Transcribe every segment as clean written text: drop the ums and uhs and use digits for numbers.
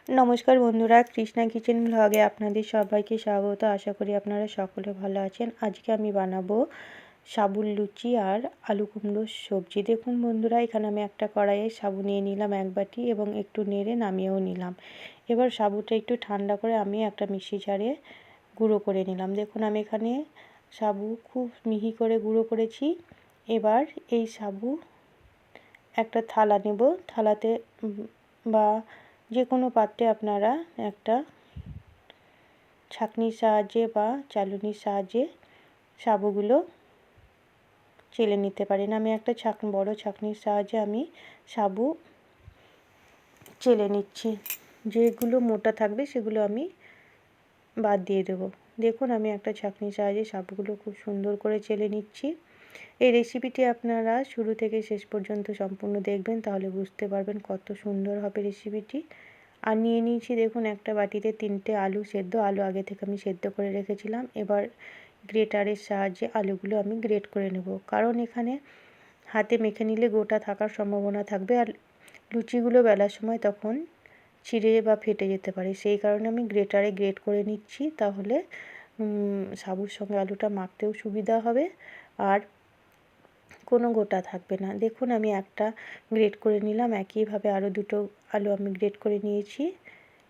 নমস্কার বন্ধুরা, কৃষ্ণা কিচেন ব্লগে আপনাদের সবাইকে স্বাগত। আশা করি আপনারা সকলে ভালো আছেন। আজকে আমি বানাবো সাবুর লুচি আর আলু কুমড়োর সবজি। দেখুন বন্ধুরা, এখানে আমি একটা কড়াইয়ে সাবু নিয়ে নিলাম 1 বাটি এবং একটু নেড়ে নামিয়েও নিলাম। এবার সাবুটা একটু ঠান্ডা করে আমি একটা মিক্সি জারে গুঁড়ো করে নিলাম। দেখুন আমি এখানে সাবু খুব মিহি করে গুঁড়ো করেছি। এবার এই সাবু একটা থালা নেব, থালাতে বা যে কোনো পাত্রে আপনারা একটা ছাঁকনির সাহায্যে বা চালুনির সাহায্যে সাবুগুলো চেলে নিতে পারেন। আমি একটা বড় ছাঁকনির সাহায্যে আমি সাবু চেলে নিচ্ছি। যেগুলো মোটা থাকবে সেগুলো আমি বাদ দিয়ে দেবো। দেখুন আমি একটা ছাঁকনির সাহায্যে সাবুগুলো খুব সুন্দর করে চেলে নিচ্ছি। এই রেসিপিটি আপনারা শুরু থেকে শেষ পর্যন্ত সম্পূর্ণ দেখবেন, তাহলে বুঝতে পারবেন কত সুন্দর হবে রেসিপিটি। আর নিয়ে নিয়েছি দেখুন একটা বাটিতে 3টে আলু সেদ্ধ। আলু আগে থেকে আমি সেদ্ধ করে রেখেছিলাম। এবার গ্রেটারের সাহায্যে আলুগুলো আমি গ্রেট করে নেব, কারণ এখানে হাতে মেখে নিলে গোটা থাকার সম্ভাবনা থাকবে আর লুচিগুলো বেলার সময় তখন ছিঁড়ে বা ফেটে যেতে পারে। সেই কারণে আমি গ্রেটারে গ্রেট করে নিচ্ছি, তাহলে সাবুর সঙ্গে আলুটা মাখতেও সুবিধা হবে আর কোনো গোটা থাকবে না। দেখুন আমি একটা গ্রেট করে নিলাম, একইভাবে আরও 2টো আলু আমি গ্রেট করে নিয়েছি।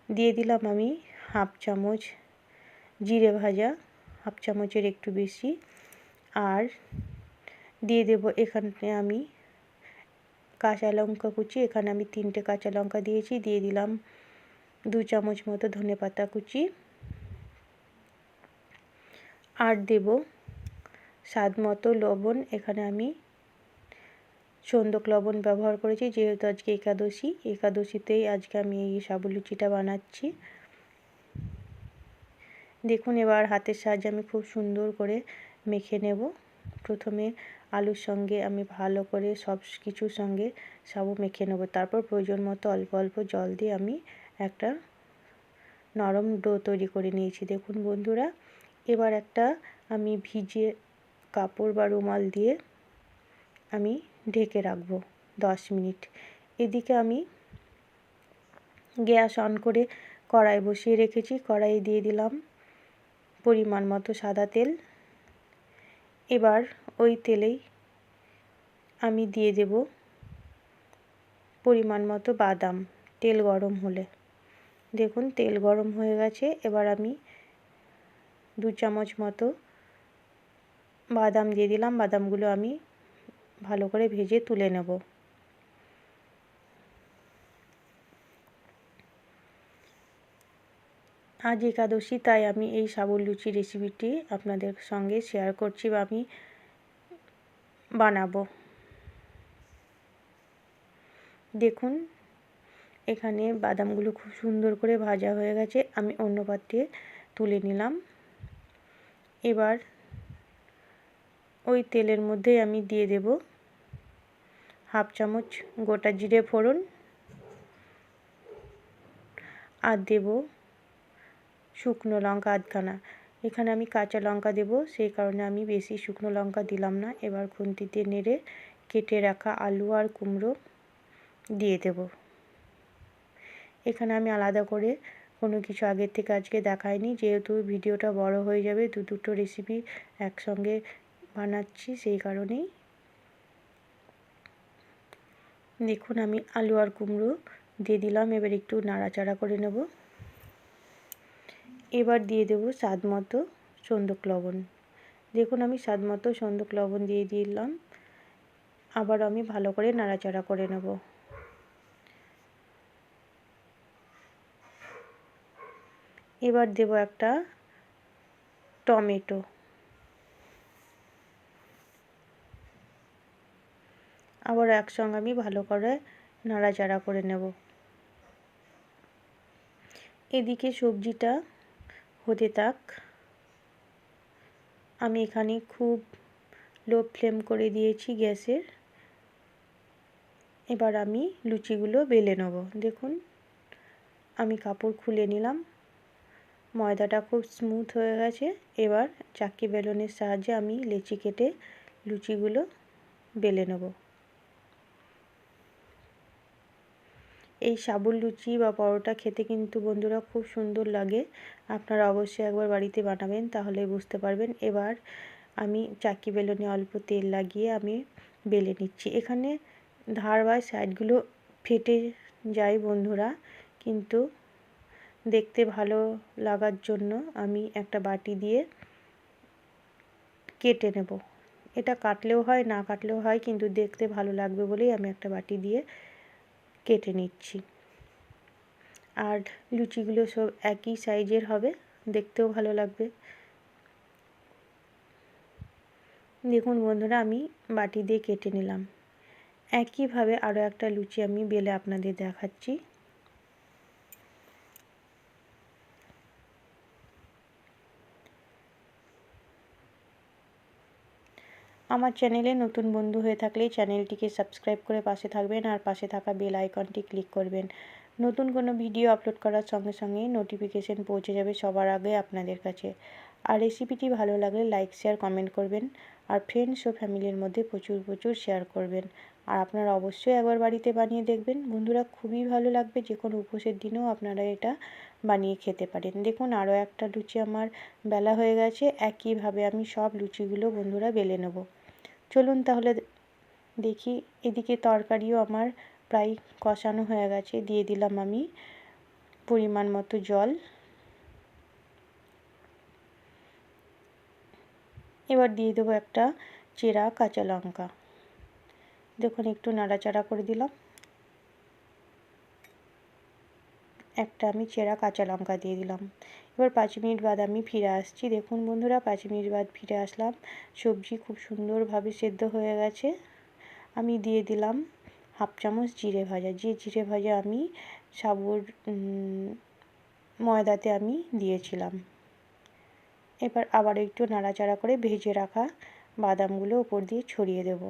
দিয়ে দিলাম আমি হাফ চামচ জিরে ভাজা, হাফ চামচের একটু বেশি। আর দিয়ে দেব এখানে আমি কাঁচা লঙ্কা কুচি। এখানে আমি 3টে কাঁচা লঙ্কা দিয়েছি। দিয়ে দিলাম 2 চামচ মতো ধনেপাতা কুচি। আর দেব স্বাদ মতো লবণ। এখানে আমি সন্দক লবণ ব্যবহার করেছি, যেহেতু আজকে একাদশীতেই আজকে আমি এই সাবু লুচিটা বানাচ্ছি। দেখুন এবার হাতের সাহায্যে আমি খুব সুন্দর করে মেখে নেব। প্রথমে আলুর সঙ্গে আমি ভালো করে সব কিছুর সঙ্গে সাবু মেখে নেব। তারপর প্রয়োজন মতো অল্প অল্প জল দিয়ে আমি একটা নরম ডো তৈরি করে নিয়েছি। দেখুন বন্ধুরা, এবার একটা আমি ভিজে কাপড় বা রুমাল দিয়ে আমি ঢেকে রাখবো 10 মিনিট। এদিকে আমি গ্যাস অন করে কড়াই বসিয়ে রেখেছি। কড়াইয়ে দিয়ে দিলাম পরিমাণ মতো সাদা তেল। এবার ওই তেলেই আমি দিয়ে দেব পরিমাণ মতো বাদাম। তেল গরম হলে দেখুন তেল গরম হয়ে গেছে। এবার আমি 2 চামচ মতো বাদাম দিয়ে দিলাম। বাদামগুলো আমি ভালো করে ভেজে তুলে নেব। আজ একাদশী, তাই আমি এই সাবুর লুচি রেসিপিটি আপনাদের সঙ্গে শেয়ার করছি বা আমি বানাবো। দেখুন এখানে বাদামগুলো খুব সুন্দর করে ভাজা হয়ে গেছে। আমি অন্য পাত্রে তুলে নিলাম। এবার ওই তেলের মধ্যে আমি দিয়ে দেব হাফ চামচ গোটা জিরে ফোড়ন আর দেব শুকনো লঙ্কা আধখানা। এখানে আমি কাঁচা লঙ্কা দেব, সেই কারণে আমি বেশি শুকনো লঙ্কা দিলাম না। এবার খুন্তিতে নেড়ে কেটে রাখা আলু আর কুমড়ো দিয়ে দেব। এখানে আমি আলাদা করে কোনো কিছু আগের থেকে আজকে দেখাইনি, যেহেতু ভিডিওটা বড় হয়ে যাবে, দুটো রেসিপি একসঙ্গে বানাচ্ছি, সেই কারণেই। দেখুন আমি আলু আর কুমড়ো দিয়ে দিলাম। এবার একটু নাড়াচাড়া করে নেব। এবার দিয়ে দেব স্বাদ মতো সন্দক লবণ। দেখুন আমি স্বাদ মতো সন্দক লবণ দিয়ে দিলাম। আবার আমি ভালো করে নাড়াচাড়া করে নেব। এবার দেব একটা টমেটো। আবার একসঙ্গে আমি ভালো করে নাড়াচাড়া করে নেব। এদিকে সবজিটা হতে থাক। আমি এখানে খুব লো ফ্লেম করে দিয়েছি গ্যাসের। এবার আমি লুচিগুলো বেলে নেব। দেখুন আমি কাপড় খুলে নিলাম। ময়দাটা খুব স্মুথ হয়ে গেছে। এবার চাকি বেলনের সাহায্যে আমি লেচি কেটে লুচিগুলো বেলে নেব। এই সাবুর লুচি বা পরোটা খেতে কিন্তু বন্ধুরা খুব সুন্দর লাগে। আপনারা অবশ্যই একবার বাড়িতে বানাবেন, তাহলে বুঝতে পারবেন। এবার আমি চাকি বেলনে অল্প তেল লাগিয়ে আমি বেলে নিচ্ছি। এখানে ধার বা সাইডগুলো ফেটে যায় বন্ধুরা, কিন্তু দেখতে ভালো লাগার জন্য আমি একটা বাটি দিয়ে কেটে নেব। এটা কাটলেও হয়, না কাটলেও হয়, কিন্তু দেখতে ভালো লাগবে বলেই আমি একটা বাটি দিয়ে কেটে নিচ্ছি। আর লুচিগুলো সব একই সাইজের হবে, দেখতেও ভালো লাগবে। দেখুন বন্ধুরা, আমি বাটি দিয়ে কেটে নিলাম। একইভাবে আরও একটা লুচি আমি বেলে আপনাদের দেখাচ্ছি। আমার চ্যানেলে নতুন বন্ধু হয়ে থাকলে চ্যানেলটিকে সাবস্ক্রাইব করে পাশে থাকবেন, আর পাশে থাকা বেল আইকনটি ক্লিক করবেন। নতুন কোনো ভিডিও আপলোড করার সঙ্গে সঙ্গে নোটিফিকেশন পৌঁছে যাবে সবার আগে আপনাদের কাছে। আর রেসিপিটি ভালো লাগলে লাইক, শেয়ার, কমেন্ট করবেন। আর ফ্রেন্ডস ও ফ্যামিলির মধ্যে প্রচুর শেয়ার করবেন। আর আপনারা অবশ্যই একবার বাড়িতে বানিয়ে দেখবেন বন্ধুরা, খুবই ভালো লাগবে। যে কোনো উপোসের দিনেও আপনারা এটা বানিয়ে খেতে পারেন। দেখুন আরও একটা লুচি আমার বেলা হয়ে গেছে। একইভাবে আমি সব লুচিগুলো বন্ধুরা বেলে নেব। চলুন তাহলে দেখি। এদিকে তরকারিও আমার প্রায় কষানো হয়ে গেছে। দিয়ে দিলাম আমি পরিমাণ মতো জল। এবার দিয়ে দেবো একটা চেরা কাঁচা লঙ্কা। দেখুন একটু নাড়াচাড়া করে দিলাম। একটা আমি চেরা কাঁচা লঙ্কা দিয়ে দিলাম। এবার 5 মিনিট বাদ আমি ফিরে আসছি। দেখুন বন্ধুরা, 5 মিনিট বাদ ফিরে আসলাম। সবজি খুব সুন্দরভাবে সেদ্ধ হয়ে গেছে। আমি দিয়ে দিলাম হাফ চামচ জিরে ভাজা। যে জিরে ভাজা আমি সাবুর ময়দাতে আমি দিয়েছিলাম। এবার আবার একটু নাড়াচাড়া করে ভেজে রাখা বাদামগুলো ওপর দিয়ে ছড়িয়ে দেব।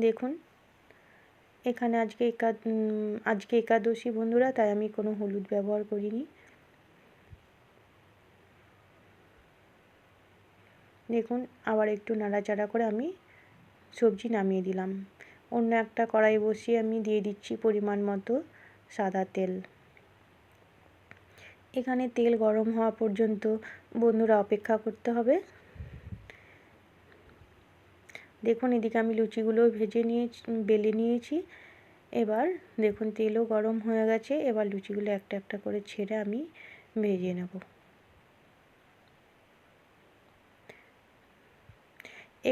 দেখুন এখানে আজকে একাদশী বন্ধুরা, তাই আমি কোনো হলুদ ব্যবহার করিনি। দেখুন আবার একটু নাড়াচাড়া করে আমি সবজি নামিয়ে দিলাম। অন্য একটা কড়াই বসিয়ে আমি দিয়ে দিচ্ছি পরিমাণ মতো সাদা তেল। এখানে তেল গরম হওয়া পর্যন্ত বন্ধুরা অপেক্ষা করতে হবে। দেখুন এদিকে আমি লুচিগুলো বেলে নিয়েছি। এবার দেখুন তেলও গরম হয়ে গেছে। এবার লুচিগুলো একটা একটা করে ছেড়ে আমি ভেজে নেব।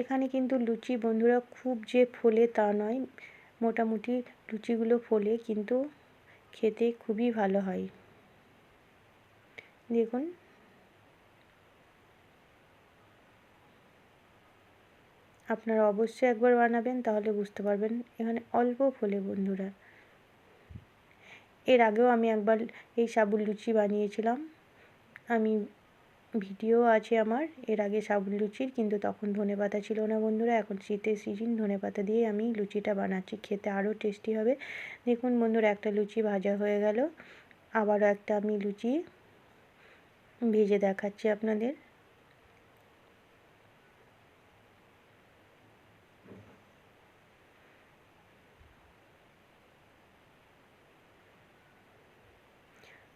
এখানে কিন্তু লুচি বন্ধুরা খুব যে ফোলে তা নয়, মোটামুটি লুচিগুলো ফোলে, কিন্তু খেতে খুবই ভালো হয়। দেখুন আপনারা অবশ্যই একবার বানাবেন, তাহলে বুঝতে পারবেন। এখানে অল্প ফোলে বন্ধুরা। এর আগেও আমি একবার এই সাবুর লুচি বানিয়েছিলাম। আমি ভিডিও আছে আমার এর আগে সাবুর লুচির, কিন্তু তখন ধনেপাতা ছিল না বন্ধুরা। এখন শীতের সিজন, ধনেপাতা দিয়ে আমি লুচিটা বানাচ্ছি, খেতে আরও টেস্টি হবে। দেখুন বন্ধুরা একটা লুচি ভাজা হয়ে গেল। আবারও একটা আমি লুচি ভেজে দেখাচ্ছি আপনাদের।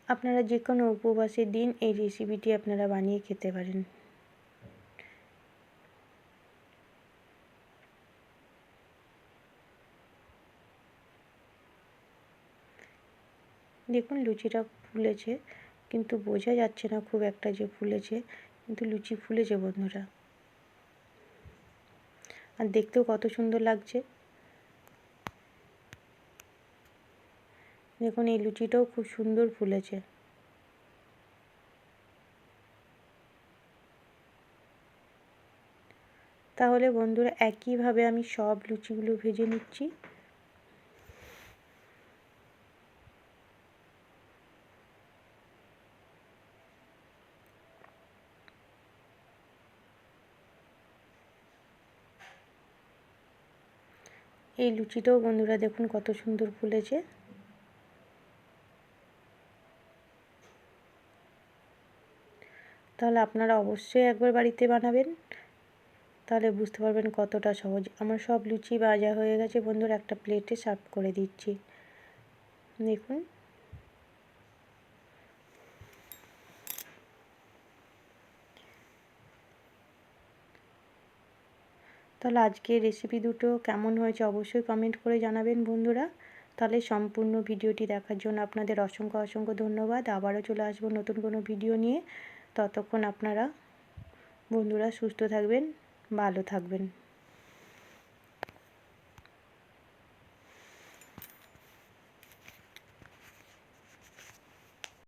আপনারা যে কোনো উপবাসের দিন এই রেসিপিটি আপনারা বানিয়ে খেতে পারেন। দেখুন লুচিটা ফুলেছে, কিন্তু বোঝা যাচ্ছে না খুব একটা যে ফুলেছে, কিন্তু লুচি ফুলেছে বন্ধুরা। আর দেখতেও কত সুন্দর লাগছে। দেখুন এই লুচিটাও খুব সুন্দর ফুলেছে। তাহলে বন্ধুরা একইভাবে আমি সব লুচিগুলো ভেজে নিচ্ছি। এই লুচিটাও বন্ধুরা দেখুন কত সুন্দর ফুলেছে। তাহলে আপনারা অবশ্যই একবার বাড়িতে বানাবেন, তাহলে বুঝতে পারবেন কতটা সহজ। আমার সব লুচি ভাজা হয়ে গেছে বন্ধুরা, একটা প্লেটে সার্ভ করে দিচ্ছি। দেখুন তাহলে আজকের রেসিপি দুটো কেমন হয়েছে অবশ্যই কমেন্ট করে জানাবেন বন্ধুরা। তাহলে সম্পূর্ণ ভিডিওটি দেখার জন্য আপনাদের অসংখ্য অসংখ্য ধন্যবাদ। আবারও চলে আসবো নতুন কোনো ভিডিও নিয়ে। ততক্ষণ আপনারা বন্ধুরা সুস্থ থাকবেন, ভালো থাকবেন।